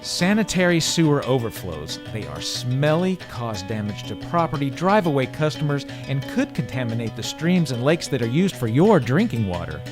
Sanitary sewer overflows. They are smelly, cause damage to property, drive away customers, and could contaminate the streams and lakes that are used for your drinking water.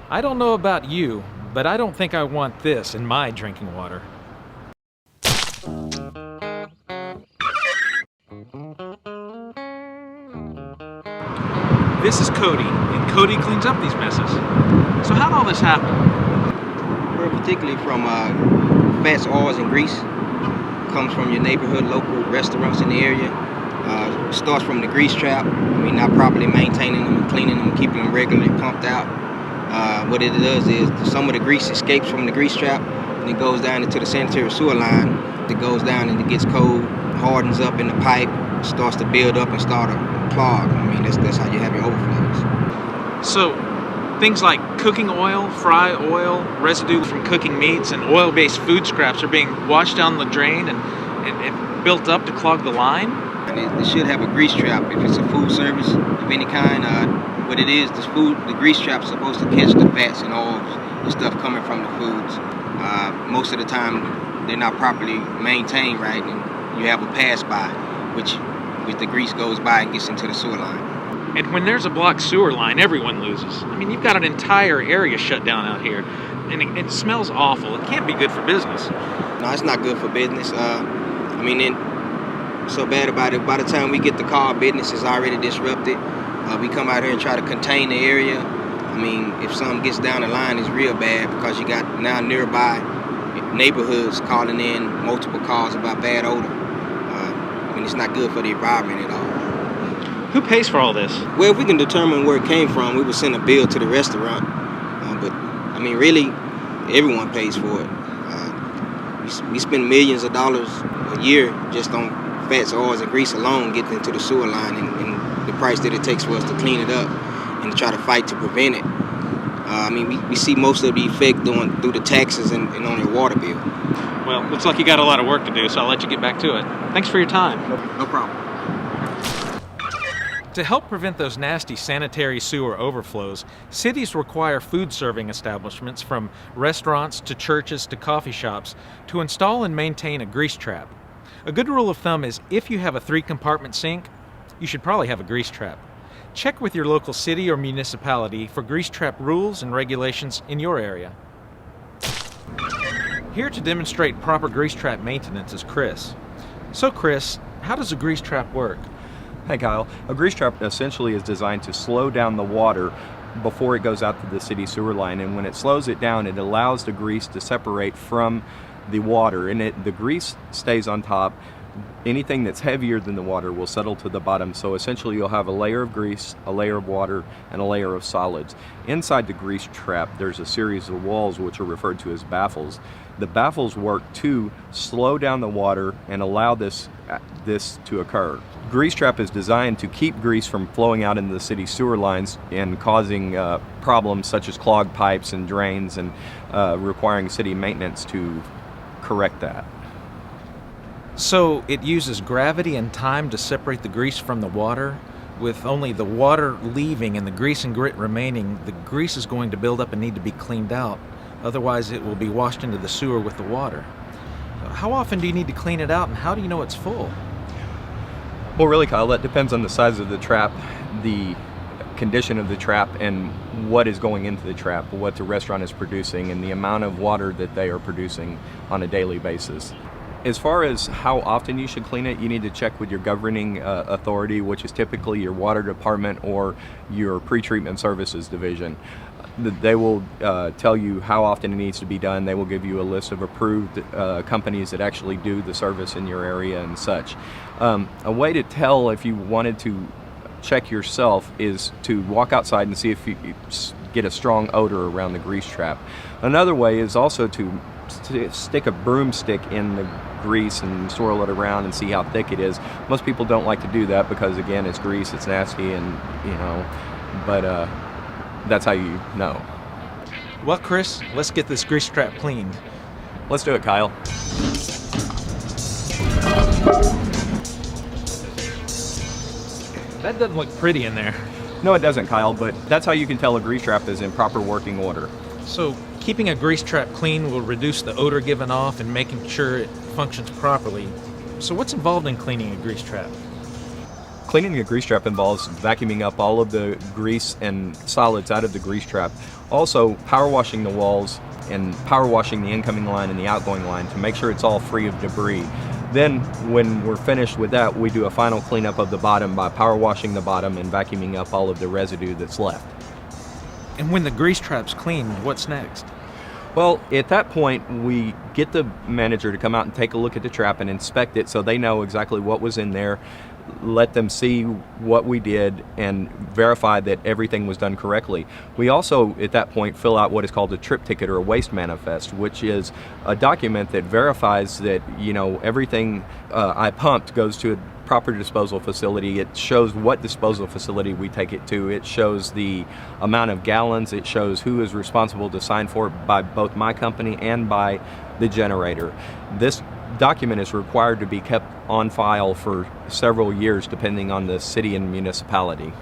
I don't know about you, but I don't think I want this in my drinking water. This is Cody, and Cody cleans up these messes. So how'd all this happen? Well, particularly from fats, oils, and grease. Comes from your neighborhood, local restaurants in the area. Starts from the grease trap. Not properly maintaining them and cleaning them and keeping them regularly pumped out. What it does is some of the grease escapes from the grease trap and it goes down into the sanitary sewer line. It goes down and it gets cold, hardens up in the pipe, starts to build up and start a clog. That's how you have your overflows. So, things like cooking oil, fry oil, residue from cooking meats, and oil-based food scraps are being washed down the drain and built up to clog the line? And it should have a grease trap if it's a food service of any kind. What it is, the grease trap is supposed to catch the fats and oils and stuff coming from the foods. Most of the time, they're not properly maintained right, and you have a pass-by, which the grease goes by and gets into the sewer line. And when there's a blocked sewer line, everyone loses. You've got an entire area shut down out here, and it smells awful. It can't be good for business. No, it's not good for business. So bad about it. By the time we get the call, business is already disrupted. We come out here and try to contain the area. If something gets down the line, it's real bad because you got now nearby neighborhoods calling in multiple calls about bad odor. It's not good for the environment at all. Who pays for all this? Well, if we can determine where it came from, we would send a bill to the restaurant. But really, everyone pays for it. We spend millions of dollars a year just on fats, oils, and grease alone getting into the sewer line, and the price that it takes for us to clean it up and to try to fight to prevent it. We see most of the effect through the taxes and on your water bill. Well, looks like you got a lot of work to do, so I'll let you get back to it. Thanks for your time. No problem. To help prevent those nasty sanitary sewer overflows, cities require food serving establishments, from restaurants to churches to coffee shops, to install and maintain a grease trap. A good rule of thumb is if you have a 3-compartment sink, you should probably have a grease trap. Check with your local city or municipality for grease trap rules and regulations in your area. Here to demonstrate proper grease trap maintenance is Chris. So Chris, how does a grease trap work? Hey Kyle, a grease trap essentially is designed to slow down the water before it goes out to the city sewer line, and when it slows it down, it allows the grease to separate from the water, and the grease stays on top. Anything that's heavier than the water will settle to the bottom, so essentially you'll have a layer of grease, a layer of water, and a layer of solids. Inside the grease trap, there's a series of walls which are referred to as baffles. The baffles work to slow down the water and allow this to occur. Grease trap is designed to keep grease from flowing out into the city sewer lines and causing problems such as clogged pipes and drains, and requiring city maintenance to correct that. So it uses gravity and time to separate the grease from the water. With only the water leaving and the grease and grit remaining, the grease is going to build up and need to be cleaned out. Otherwise, it will be washed into the sewer with the water. How often do you need to clean it out, and how do you know it's full? Well, really, Kyle, that depends on the size of the trap, the condition of the trap, and what is going into the trap, what the restaurant is producing, and the amount of water that they are producing on a daily basis. As far as how often you should clean it, you need to check with your governing authority, which is typically your water department or your pretreatment services division. They will tell you how often it needs to be done. They will give you a list of approved companies that actually do the service in your area and such. A way to tell if you wanted to check yourself is to walk outside and see if you get a strong odor around the grease trap. Another way is also to stick a broomstick in the grease and swirl it around and see how thick it is. Most people don't like to do that because, again, it's grease, it's nasty, and but that's how you know. Well, Chris, let's get this grease trap cleaned. Let's do it, Kyle. That doesn't look pretty in there. No, it doesn't, Kyle, but that's how you can tell a grease trap is in proper working order. So Keeping a grease trap clean will reduce the odor given off and making sure it functions properly. So what's involved in cleaning a grease trap? Cleaning a grease trap involves vacuuming up all of the grease and solids out of the grease trap. Also, power washing the walls and power washing the incoming line and the outgoing line to make sure it's all free of debris. Then, when we're finished with that, we do a final cleanup of the bottom by power washing the bottom and vacuuming up all of the residue that's left. And when the grease trap's clean, what's next? Well, at that point, we get the manager to come out and take a look at the trap and inspect it so they know exactly what was in there, let them see what we did, and verify that everything was done correctly. We also, at that point, fill out what is called a trip ticket or a waste manifest, which is a document that verifies that, everything I pumped goes to a proper disposal facility. It shows what disposal facility we take it to. It shows the amount of gallons. It shows who is responsible to sign for it by both my company and by the generator. This document is required to be kept on file for several years depending on the city and municipality.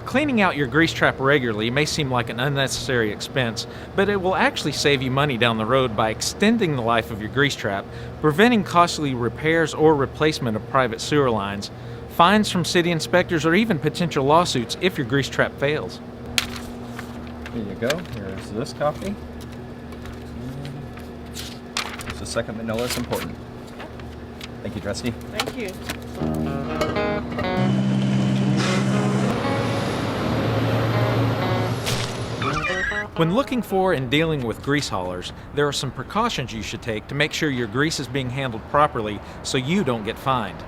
Cleaning out your grease trap regularly may seem like an unnecessary expense, but it will actually save you money down the road by extending the life of your grease trap, preventing costly repairs or replacement of private sewer lines, fines from city inspectors, or even potential lawsuits if your grease trap fails. Here you go. Here's this copy. Here's the second but no less important. Thank you, Trustee. Thank you. When looking for and dealing with grease haulers, there are some precautions you should take to make sure your grease is being handled properly so you don't get fined.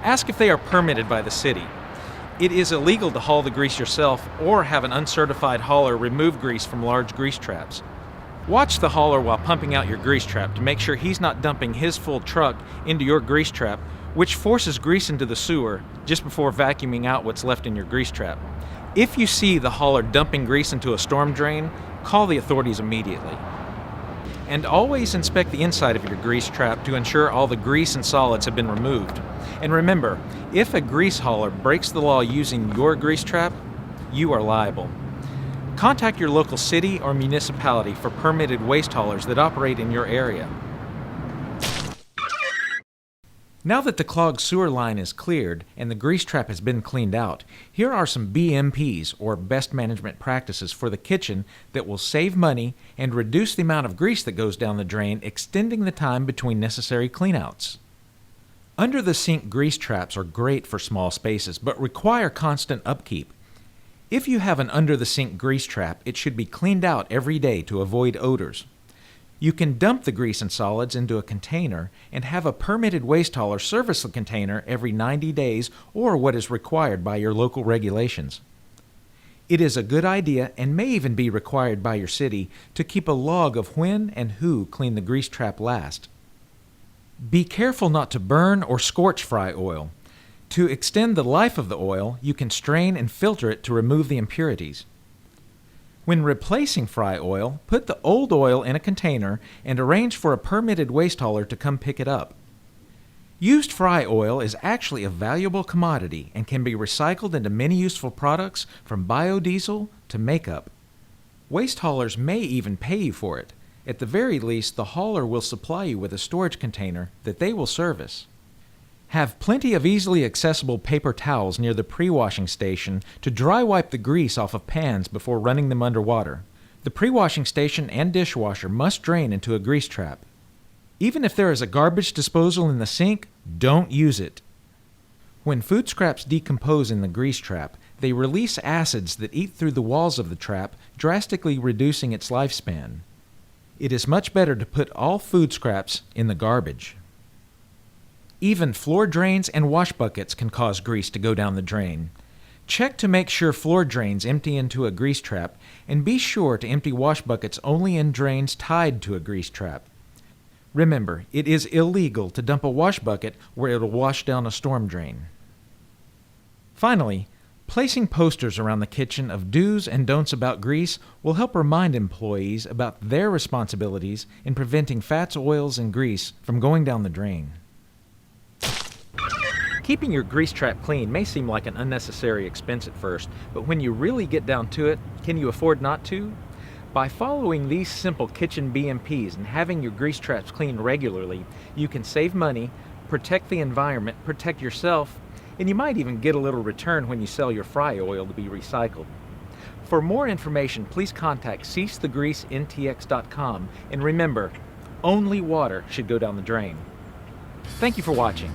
Ask if they are permitted by the city. It is illegal to haul the grease yourself or have an uncertified hauler remove grease from large grease traps. Watch the hauler while pumping out your grease trap to make sure he's not dumping his full truck into your grease trap, which forces grease into the sewer just before vacuuming out what's left in your grease trap. If you see the hauler dumping grease into a storm drain, call the authorities immediately. And always inspect the inside of your grease trap to ensure all the grease and solids have been removed. And remember, if a grease hauler breaks the law using your grease trap, you are liable. Contact your local city or municipality for permitted waste haulers that operate in your area. Now that the clogged sewer line is cleared and the grease trap has been cleaned out, here are some BMPs, or best management practices, for the kitchen that will save money and reduce the amount of grease that goes down the drain, extending the time between necessary cleanouts. Under-the-sink grease traps are great for small spaces, but require constant upkeep. If you have an under-the-sink grease trap, it should be cleaned out every day to avoid odors. You can dump the grease and solids into a container and have a permitted waste hauler service the container every 90 days or what is required by your local regulations. It is a good idea, and may even be required by your city, to keep a log of when and who cleaned the grease trap last. Be careful not to burn or scorch fry oil. To extend the life of the oil, you can strain and filter it to remove the impurities. When replacing fry oil, put the old oil in a container and arrange for a permitted waste hauler to come pick it up. Used fry oil is actually a valuable commodity and can be recycled into many useful products, from biodiesel to makeup. Waste haulers may even pay you for it. At the very least, the hauler will supply you with a storage container that they will service. Have plenty of easily accessible paper towels near the pre-washing station to dry wipe the grease off of pans before running them underwater. The pre-washing station and dishwasher must drain into a grease trap. Even if there is a garbage disposal in the sink, don't use it. When food scraps decompose in the grease trap, they release acids that eat through the walls of the trap, drastically reducing its lifespan. It is much better to put all food scraps in the garbage. Even floor drains and wash buckets can cause grease to go down the drain. Check to make sure floor drains empty into a grease trap, and be sure to empty wash buckets only in drains tied to a grease trap. Remember, it is illegal to dump a wash bucket where it will wash down a storm drain. Finally, placing posters around the kitchen of do's and don'ts about grease will help remind employees about their responsibilities in preventing fats, oils, and grease from going down the drain. Keeping your grease trap clean may seem like an unnecessary expense at first, but when you really get down to it, can you afford not to? By following these simple kitchen BMPs and having your grease traps cleaned regularly, you can save money, protect the environment, protect yourself, and you might even get a little return when you sell your fry oil to be recycled. For more information, please contact ceasethegreaseNTX.com, and remember, only water should go down the drain. Thank you for watching.